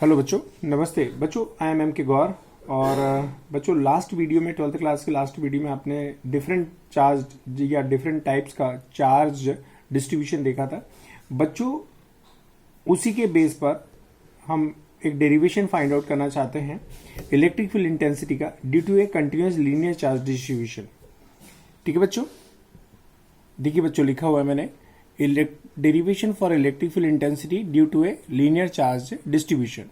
Hello बच्चों, नमस्ते बच्चों। आई एम के गौर। और बच्चों, लास्ट वीडियो में 12th क्लास के लास्ट वीडियो में आपने डिफरेंट चार्ज या डिफरेंट टाइप्स का चार्ज डिस्ट्रीब्यूशन देखा था बच्चों। उसी के बेस पर हम एक डेरिवेशन फाइंड आउट करना चाहते हैं इलेक्ट्रिक फील्ड इंटेंसिटी का due to a continuous linear charge distribution. ठीक है बच्चों, देखिए बच्चों, लिखा हुआ है मैंने derivation for electric field intensity due to a linear charge distribution.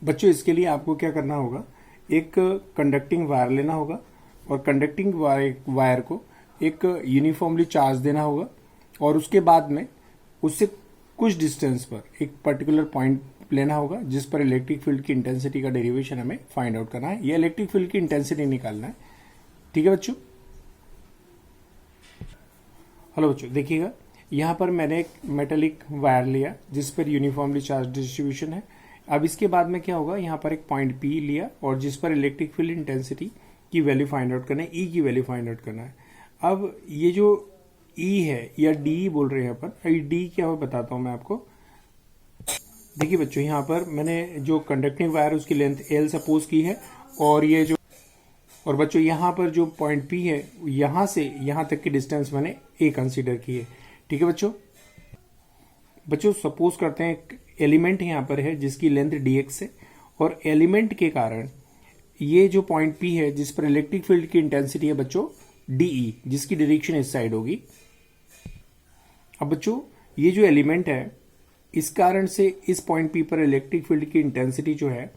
बच्चों, इसके लिए आपको क्या करना होगा, एक कंडक्टिंग वायर लेना होगा और कंडक्टिंग वायर को एक यूनिफॉर्मली चार्ज देना होगा और उसके बाद में उससे कुछ डिस्टेंस पर एक पर्टिकुलर पॉइंट लेना होगा जिस पर इलेक्ट्रिक फील्ड की इंटेंसिटी का डेरिवेशन हमें फाइंड आउट करना है या इलेक्ट्रिक फील्ड की इंटेंसिटी निकालना है। ठीक है बच्चों। हेलो बच्चों, देखिएगा यहां पर मैंने एक मेटेलिक वायर लिया जिस पर यूनिफॉर्मली चार्ज डिस्ट्रीब्यूशन है। अब इसके बाद में क्या होगा, यहां पर एक पॉइंट पी लिया और जिस पर इलेक्ट्रिक फील्ड इंटेंसिटी की वैल्यू फाइंड आउट करना है, ई की वैल्यू फाइंड आउट करना है। अब ये जो ई है या डी बोल रहे हैं अपन, अभी डी क्या हो बताता हूं मैं आपको। देखिए बच्चों, यहां पर मैंने जो कंडक्टिंग वायर उसकी लेंथ एल सपोज की है और ये जो और बच्चों यहां पर जो पॉइंट पी है यहां से यहां तक की डिस्टेंस मैंने ए कंसीडर की है। ठीक है बच्चों, सपोज करते हैं एक एलिमेंट यहां पर है जिसकी लेंथ dx है और एलिमेंट के कारण ये जो पॉइंट P है जिस पर इलेक्ट्रिक फील्ड की इंटेंसिटी है बच्चों dE, जिसकी डायरेक्शन इस साइड होगी। अब बच्चों, ये जो एलिमेंट है इस कारण से इस पॉइंट P पर इलेक्ट्रिक फील्ड की इंटेंसिटी जो है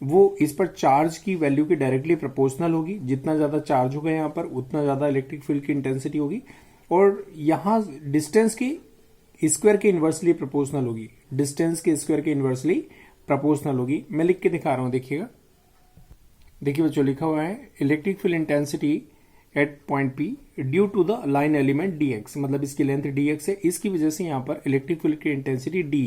वो इस पर चार्ज की वैल्यू के डायरेक्टली प्रोपोर्शनल होगी। जितना ज्यादा चार्ज होगा यहां पर उतना ज्यादा इलेक्ट्रिक फील्ड की इंटेंसिटी होगी और यहां डिस्टेंस की स्क्वायर के इनवर्सली प्रोपोर्शनल होगी। डिस्टेंस के स्क्वायर के इनवर्सली प्रोपोर्शनल होगी। मैं लिख के दिखा रहा हूं, देखिएगा। देखिए बच्चों, लिखा हुआ है electric field intensity at point P due to the line element dx, मतलब इसकी लेंथ dx है। इसकी वजह से यहां पर इलेक्ट्रिक फील्ड की इंटेंसिटी d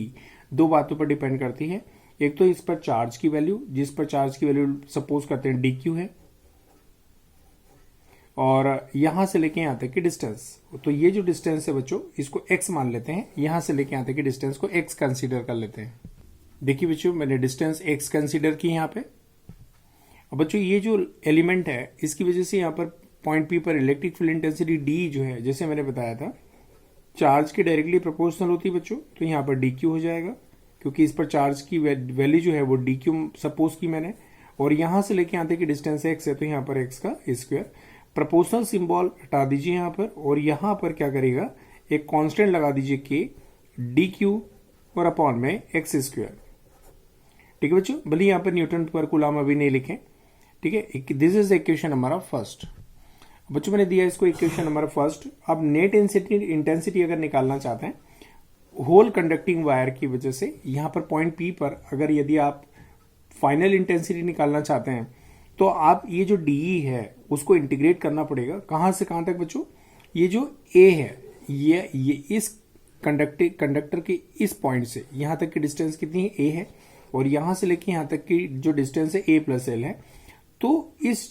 दो बातों पर डिपेंड करती है। एक तो इस पर चार्ज की वैल्यू, जिस पर चार्ज की वैल्यू सपोज करते हैं dq है, और यहां से लेके यहां तक की डिस्टेंस। तो ये जो डिस्टेंस है बच्चों इसको x मान लेते हैं, यहां से लेके यहां तक की डिस्टेंस को x कंसीडर कर लेते हैं। देखिए बच्चों, मैंने डिस्टेंस x कंसीडर की यहां पे। अब बच्चों, ये जो एलिमेंट है इसकी वजह से यहां पर पॉइंट P पर इलेक्ट्रिक फील्ड इंटेंसिटी D जो है, जैसे मैंने बताया था, चार्ज के डायरेक्टली प्रोपोर्शनल होती है बच्चों। तो यहां पर dq हो जाएगा क्योंकि इस पर चार्ज की वैल्यू जो है वो dq सपोज की मैंने, और यहां से लेके यहां तक की डिस्टेंस x है तो यहां पर x का स्क्वायर। प्रोपोर्शनल सिंबल हटा दीजिए यहां पर और यहां पर क्या करेगा, एक कांस्टेंट लगा दीजिए k dq और अपॉन में x स्क्वायर। ठीक है बच्चों, भले यहां पर न्यूटन पर कूलम अभी नहीं लिखें। ठीक है, this is equation number first. बच्चों, मैंने दिया इसको इक्वेशन नंबर फर्स्ट। अब नेट इंटेंसिटी अगर निकालना चाहते हैं होल कंडक्टिंग वायर की वजह से, यहां पर पॉइंट P पर अगर यदि आप फाइनल इंटेंसिटी निकालना चाहते हैं तो आप ये जो DE है उसको इंटीग्रेट करना पड़ेगा। कहां से कहां तक बच्चों, ये जो A है ये इस कंडक्टर के इस पॉइंट से यहां तक की डिस्टेंस कितनी है, A है, और यहां से लेके यहां तक की जो डिस्टेंस है A प्लस L है। तो इस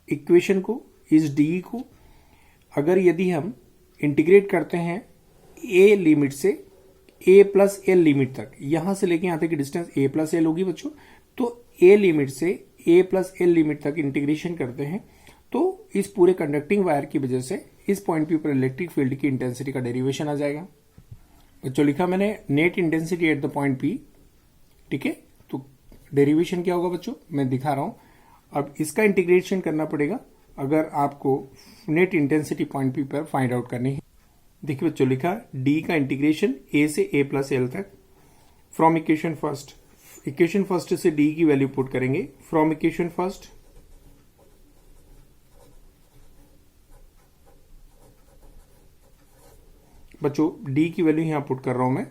इक्वेशन को, इस DE को अगर यदि हम इंटीग्रेट करते हैं A लिमिट से A प्लस L लिमिट तक, यहां से लेके यहां तक की डिस्टेंस A प्लस L होगी बच्चों। तो A लिमिट से A प्लस L लिमिट तक इंटीग्रेशन करते हैं तो इस पूरे कंडक्टिंग वायर की वजह से इस पॉइंट P पर इलेक्ट्रिक फील्ड की इंटेंसिटी का डेरिवेशन आ जाएगा। बच्चों, लिखा मैंने net intensity at the point P। ठीक है, तो डेरिवेशन क्या होगा बच्चों, मैं दिखा रहा हूं। अब इसका इंटीग्रेशन करना पड़ेगा अगर आपको नेट इंटेंसिटी पॉइंट P पर फाइंड आउट करनी है। देखिए बच्चों, लिखा D का इंटीग्रेशन A से A प्लस L तक from equation first. Equation first से D की वैल्यू पुट करेंगे फ्रॉम इक्वेशन फर्स्ट। बच्चों, D की वैल्यू यहां पुट कर रहा हूं मैं।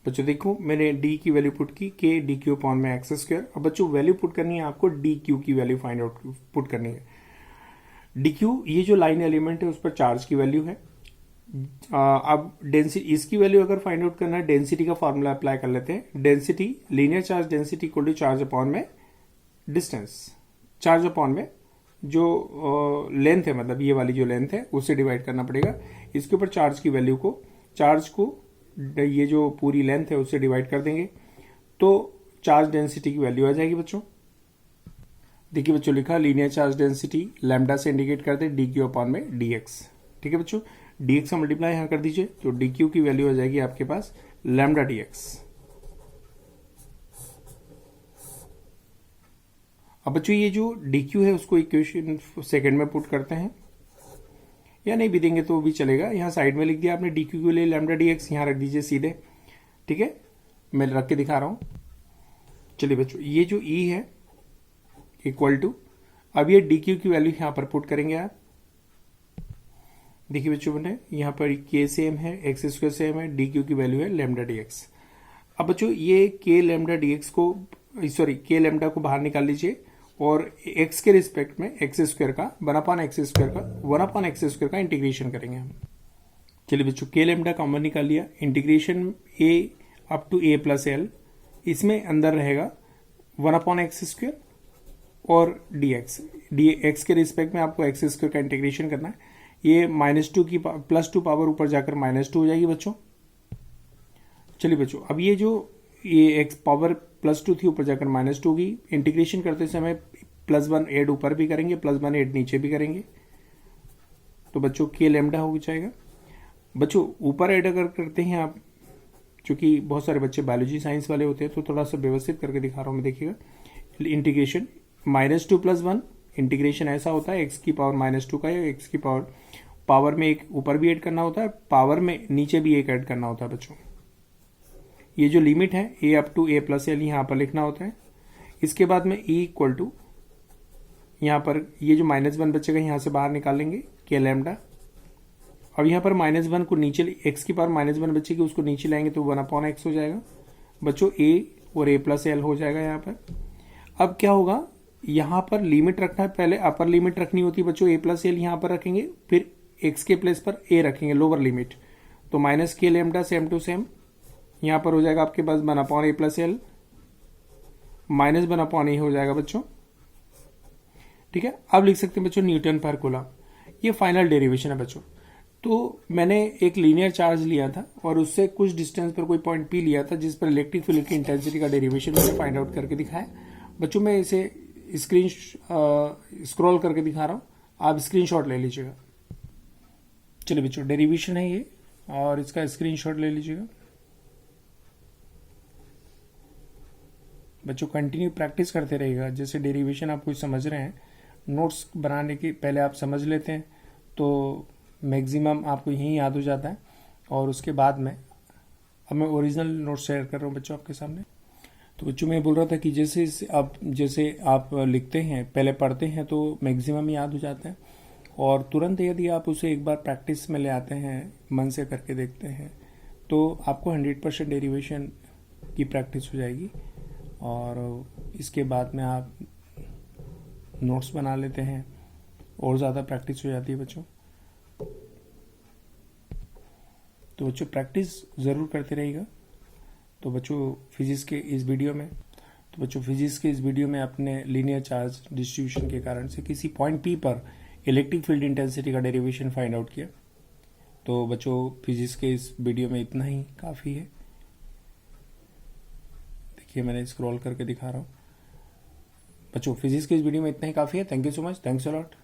बच्चों देखो, मैंने D की वैल्यू पुट की k dq अपॉन में x स्क्वायर। अब बच्चों वैल्यू पुट करनी है आपको, dq की वैल्यू फाइंड आउट पुट करनी है। dq ये जो लाइन एलिमेंट है उस पर चार्ज की वैल्यू है। अब डेंसिटी, इसकी वैल्यू अगर फाइंड आउट करना है डेंसिटी का फॉर्मूला अप्लाई कर लेते हैं। Density, linear charge density equal to charge upon में डिस्टेंस, चार्ज अपॉन में जो लेंथ है, मतलब ये वाली जो लेंथ है उससे डिवाइड करना पड़ेगा। इसके ऊपर चार्ज की वैल्यू को, चार्ज को ये जो पूरी लेंथ है उससे डिवाइड कर देंगे तो चार्ज डेंसिटी की वैल्यू आ जाएगी बच्चों। देखिए बच्चों, लिखा लीनियर चार्ज डेंसिटी लैम्डा से इंडिकेट करते हैं डी क्यू अपॉन में डी एक्स। ठीक है बच्चों, डी एक्स का मल्टीप्लाई यहां कर दीजिए तो डी क्यू की वैल्यू आ जाएगी आपके पास लैम्डा डी एक्स। अब बच्चों ये जो डी क्यू है उसको इक्वेशन सेकंड में पुट करते हैं, या नहीं भी देंगे तो भी चलेगा। यहां साइड में लिख दिया आपने डी क्यू के लिए लैम्डा डी एक्स, यहां रख दीजिए सीधे। ठीक है, मैं रख के दिखा रहा हूं। चलिए बच्चों, ये जो ई है इक्वल टू, अब ये डी क्यू की वैल्यू यहां पर पुट करेंगे आप। देखिए बच्चों, मैंने यहां पर के सेम है, एक्स स्क्वायर सेम है, डी क्यू की वैल्यू है लैम्डा डी एक्स। अब बच्चों ये के लैम्डा डी एक्स को, सॉरी के लैम्डा को बाहर निकाल लीजिए और एक्स के रिस्पेक्ट में एक्स स्क्वायर का वन अपॉन एक्स स्क्वायर का इंटीग्रेशन करेंगे हम। चलिए बच्चों, के लैम्डा कॉमन निकाल लिया, integration A up to A plus L, इसमें अंदर रहेगा वन अपॉन एक्स स्क्वायर और डी एक्स के रिस्पेक्ट में आपको एक्स स्क्वायर का इंटीग्रेशन करना है। ये -2 की +2 पावर ऊपर जाकर -2 हो जाएगी बच्चों। चलिए बच्चों, अब ये एक्स पावर +2 थी ऊपर जाकर -2 होगी, इंटीग्रेशन करते समय +1 ऐड ऊपर भी करेंगे, +1 ऐड नीचे भी करेंगे, तो बच्चों के लैम्डा हो जाएगा। बच्चों ऊपर ऐड अगर करते हैं आप, चूंकि बहुत सारे बच्चे बायोलॉजी साइंस वाले होते हैं तो थोड़ा सा व्यवस्थित करके दिखा रहा हूं मैं, देखिएगा। इंटीग्रेशन -2 + 1 इंटीग्रेशन ऐसा होता है, एक्स की पावर -2 का, या एक्स की पावर में एक ऊपर भी ऐड करना होता है, पावर में नीचे भी एक ऐड करना होता है बच्चों। ये जो लिमिट है a up to A plus L यहां पर लिखना होता है। इसके बाद में ई इक्वल टू, यहां पर ये जो -1 बचेगा यहां से बाहर निकालेंगे के लैम्डा। अब यहां पर -1 को नीचे, एक्स की पावर -1 बचेगी उसको नीचे लाएंगे तो 1 अपॉन एक्स हो जाएगा बच्चों, ए और ए प्लस एल हो जाएगा यहाँ पर। अब क्या होगा, यहां पर लिमिट रखना है, पहले अपर लिमिट रखनी होती है बच्चों, ए प्लस एल यहां पर रखेंगे, फिर एक्स के प्लेस पर ए रखेंगे लोअर लिमिट, तो माइनस के लैम्डा सेम टू सेम यहां पर हो जाएगा आपके पास 1 अपॉन ए प्लस एल -1 अपॉन ए हो जाएगा बच्चों। ठीक है, अब लिख सकते हैं बच्चों न्यूटन पर कूलम। ये फाइनल डेरिवेशन है बच्चों। तो मैंने एक लीनियर चार्ज लिया था और उससे कुछ डिस्टेंस पर कोई पॉइंट पी लिया था जिस पर इलेक्ट्रिक फील्ड की इंटेंसिटी का डेरिवेशन मैंने फाइंड आउट करके दिखाया बच्चों। मैं इसे स्क्रॉल करके दिखा रहा हूं, आप स्क्रीनशॉट ले लीजिएगा। चलिए बच्चों, डेरिवेशन है ये और इसका स्क्रीनशॉट ले लीजिएगा बच्चों। कंटिन्यू प्रैक्टिस करते रहिएगा, जैसे डेरिवेशन आप कुछ समझ रहे हैं, नोट्स बनाने के पहले आप समझ लेते हैं तो मैक्सिमम आपको यही याद हो जाता है। और उसके बाद में अब मैं ओरिजिनल नोट्स शेयर कर रहा हूँ बच्चों आपके सामने। तो बच्चों मैं बोल रहा था कि जैसे आप लिखते हैं, पहले पढ़ते हैं तो मैक्सिमम याद हो जाता है, और तुरंत यदि आप उसे एक बार प्रैक्टिस में ले आते हैं, मन से करके देखते हैं, तो आपको 100% डेरिवेशन की प्रैक्टिस हो जाएगी। और इसके बाद में आप नोट्स बना लेते हैं और ज़्यादा प्रैक्टिस हो जाती है बच्चों। तो बच्चों प्रैक्टिस ज़रूर करते रहिएगा। तो बच्चों फिजिक्स के इस वीडियो में अपने लीनियर चार्ज डिस्ट्रीब्यूशन के कारण से किसी पॉइंट पी पर इलेक्ट्रिक फील्ड इंटेंसिटी का डेरिवेशन फाइंड आउट किया। तो बच्चों फिजिक्स के इस वीडियो में इतना ही काफ़ी है। देखिए मैंने स्क्रॉल करके दिखा रहा हूँ बच्चों, फिजिक्स के इस वीडियो में इतना ही काफ़ी है। Thank you so much, thanks a lot.